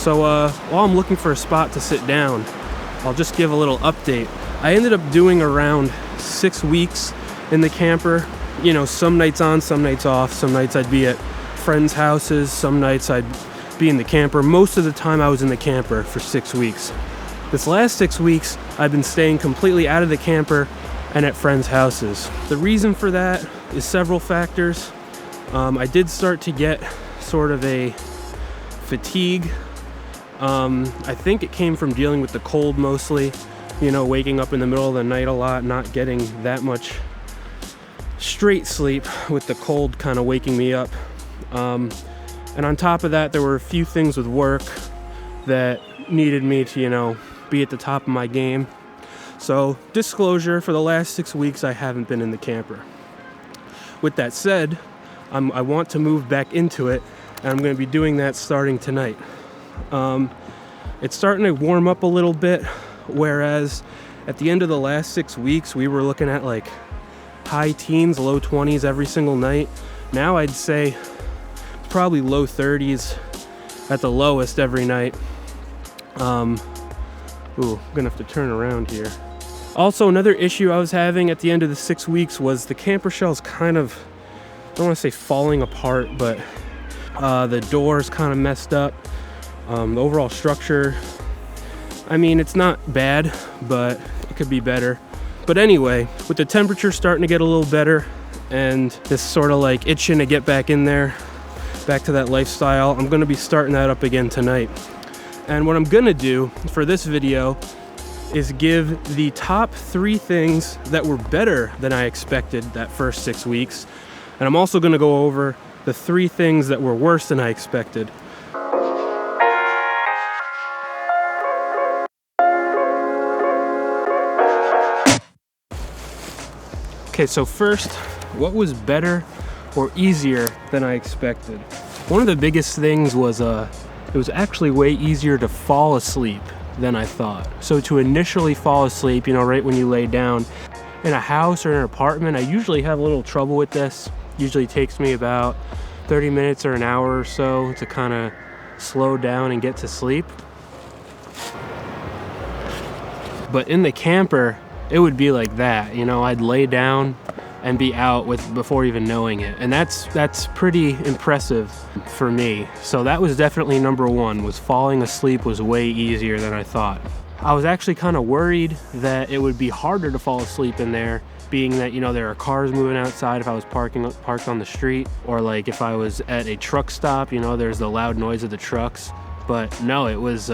So while I'm looking for a spot to sit down, I'll just give a little update. I ended up doing around 6 weeks in the camper. You know, some nights on, some nights off. Some nights I'd be at friends' houses, some nights I'd be in the camper. Most of the time I was in the camper for 6 weeks. This last 6 weeks, I've been staying completely out of the camper and at friends' houses. The reason for that is several factors. I did start to get sort of a fatigue. I think it came from dealing with the cold mostly, you know, waking up in the middle of the night a lot, not getting that much straight sleep with the cold kind of waking me up. And on top of that, there were a few things with work that needed me to, you know, be at the top of my game. So, disclosure, for the last 6 weeks, I haven't been in the camper. With that said, I want to move back into it, and I'm going to be doing that starting tonight. It's starting to warm up a little bit, whereas at the end of the last 6 weeks, we were looking at like high teens, low 20s every single night. Now I'd say it's probably low 30s at the lowest every night. I'm gonna have to turn around here. Also, another issue I was having at the end of the 6 weeks was the camper shell's kind of, I don't want to say falling apart, but the door's kind of messed up. The overall structure, I mean, it's not bad, but it could be better. But anyway, with the temperature starting to get a little better and this sort of like itching to get back in there, back to that lifestyle, I'm gonna be starting that up again tonight. And what I'm gonna do for this video is give the top 3 things that were better than I expected that first 6 weeks. And I'm also gonna go over the 3 things that were worse than I expected. Okay, so first, what was better or easier than I expected? One of the biggest things was it was actually way easier to fall asleep than I thought. So to initially fall asleep, you know, right when you lay down in a house or an apartment, I usually have a little trouble with this. Usually takes me about 30 minutes or an hour or so to kind of slow down and get to sleep. But in the camper, it would be like that. You know, I'd lay down and be out before even knowing it. And that's pretty impressive for me. So that was definitely number one, was falling asleep was way easier than I thought. I was actually kind of worried that it would be harder to fall asleep in there, being that, you know, there are cars moving outside if I was parked on the street, or like if I was at a truck stop, you know, there's the loud noise of the trucks. But no, it was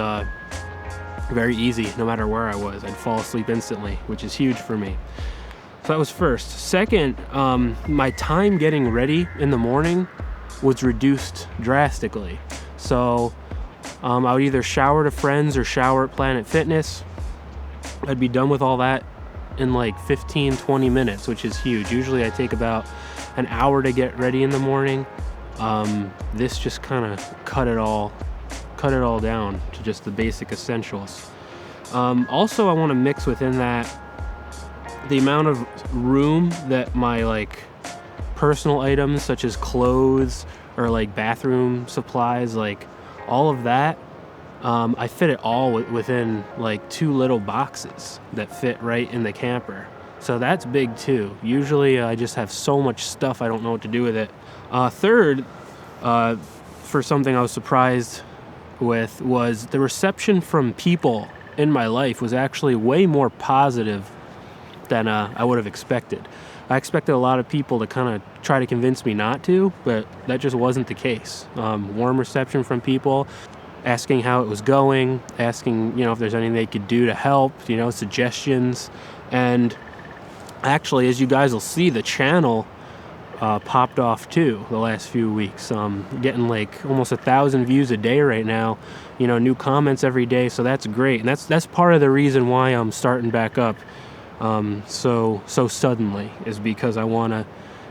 very easy. No matter where I was, I'd fall asleep instantly, which is huge for me. So that was first. Second, my time getting ready in the morning was reduced drastically. So I would either shower to friends or shower at Planet Fitness. I'd be done with all that in like 15-20 minutes, which is huge. Usually I take about an hour to get ready in the morning. This just kind of cut it all down to just the basic essentials. Also, I want to mix within that the amount of room that my like personal items such as clothes or like bathroom supplies, like all of that, I fit it all within like 2 little boxes that fit right in the camper. So that's big too. Usually I just have so much stuff I don't know what to do with it. Third, for something I was surprised with, was the reception from people in my life was actually way more positive than I would have expected. I expected a lot of people to kind of try to convince me not to, but that just wasn't the case. Warm reception from people, asking how it was going, asking, you know, if there's anything they could do to help, you know, suggestions. And actually, as you guys will see, the channel popped off too the last few weeks. Getting like almost 1,000 views a day right now, you know, new comments every day, so that's great. And that's part of the reason why I'm starting back up so suddenly, is because I want to,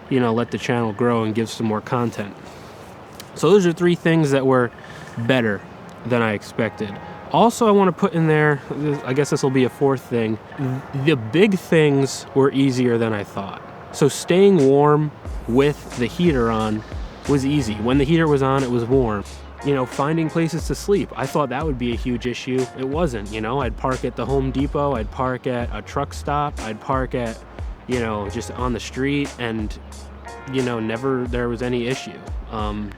you know, let the channel grow and give some more content. So those are 3 things that were better than I expected. Also, I want to put in there, I guess this will be a 4th thing, the big things were easier than I thought. So staying warm with the heater on was easy. When the heater was on, it was warm. finding places to sleep. I thought that would be a huge issue. It wasn't. I'd park at the Home Depot, I'd park at a truck stop, I'd park at, just on the street, and, never there was any issue. And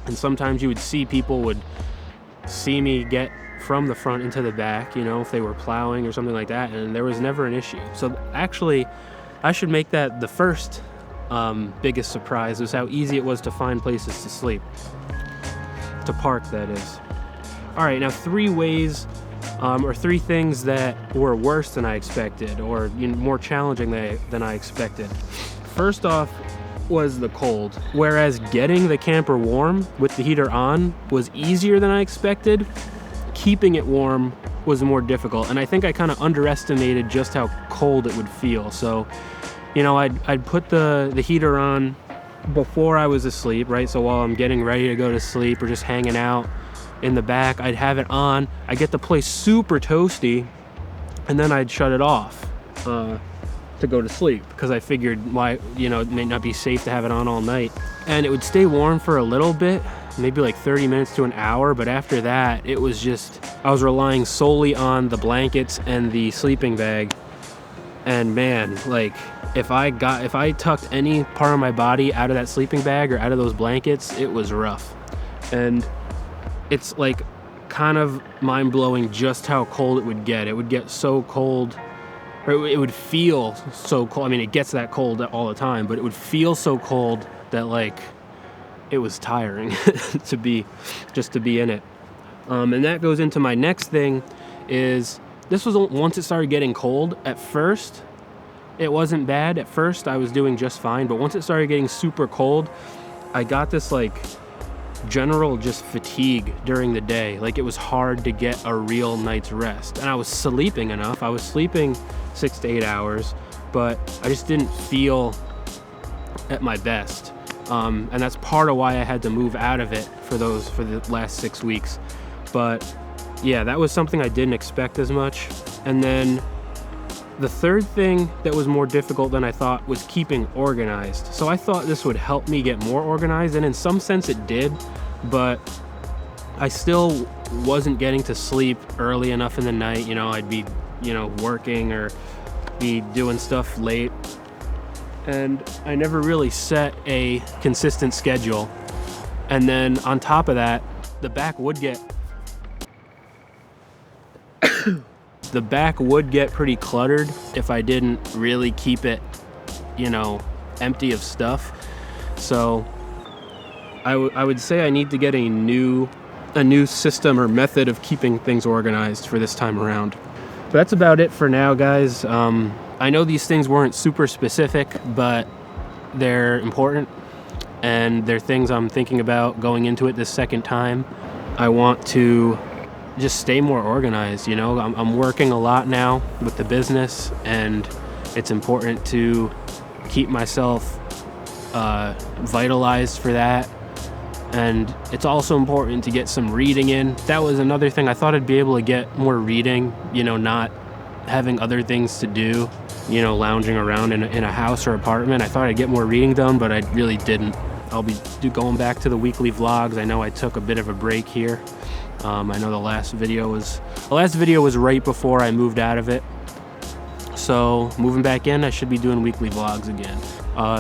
sometimes you would see people would see me get from the front into the back, if they were plowing or something like that, and there was never an issue. So actually, I should make that the first biggest surprise, was how easy it was to find places to sleep. To park, that is. All right, now 3 ways or 3 things that were worse than I expected, or more challenging than I expected. First off was the cold. Whereas getting the camper warm with the heater on was easier than I expected, keeping it warm was more difficult. And I think I kind of underestimated just how cold it would feel. So, I'd put the heater on before I was asleep, right? So while I'm getting ready to go to sleep or just hanging out in the back, I'd have it on. I'd get the place super toasty, and then I'd shut it off to go to sleep, because I figured it may not be safe to have it on all night. And it would stay warm for a little bit, maybe like 30 minutes to an hour, but after that, it was just, I was relying solely on the blankets and the sleeping bag. And man, like, if I tucked any part of my body out of that sleeping bag or out of those blankets, it was rough. And it's like kind of mind-blowing just how cold it would get. It would get so cold, or it would feel so cold. I mean, it gets that cold all the time, but it would feel so cold that, like, it was tiring to be in it. And that goes into my next thing, is this was once it started getting cold. At first, it wasn't bad. At first, I was doing just fine. But once it started getting super cold, I got this, like, general just fatigue during the day. Like, it was hard to get a real night's rest. And I was sleeping enough. I was sleeping 6 to 8 hours, but I just didn't feel at my best. And that's part of why I had to move out of it for the last 6 weeks. But yeah, that was something I didn't expect as much. And then the third thing that was more difficult than I thought was keeping organized. So I thought this would help me get more organized, and in some sense it did, but I still wasn't getting to sleep early enough in the night. I'd be, working or be doing stuff late, and I never really set a consistent schedule. And then on top of that, the back would get pretty cluttered if I didn't really keep it, empty of stuff. So I would say I need to get a new system or method of keeping things organized for this time around. But that's about it for now, guys. I know these things weren't super specific, but they're important, and they're things I'm thinking about going into it this second time. I want to just stay more organized. I'm working a lot now with the business, and it's important to keep myself vitalized for that. And it's also important to get some reading in. That was another thing. I thought I'd be able to get more reading, not having other things to do, lounging around in a house or apartment. I thought I'd get more reading done, but I really didn't. I'll be going back to the weekly vlogs. I know I took a bit of a break here. I know the last video was right before I moved out of it. So moving back in, I should be doing weekly vlogs again.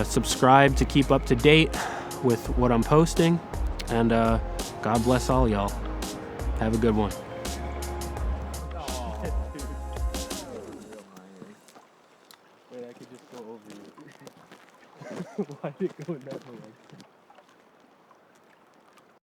Subscribe to keep up to date with what I'm posting. And God bless all y'all. Have a good one. Wait, I could just go over you. Why did it go in that way?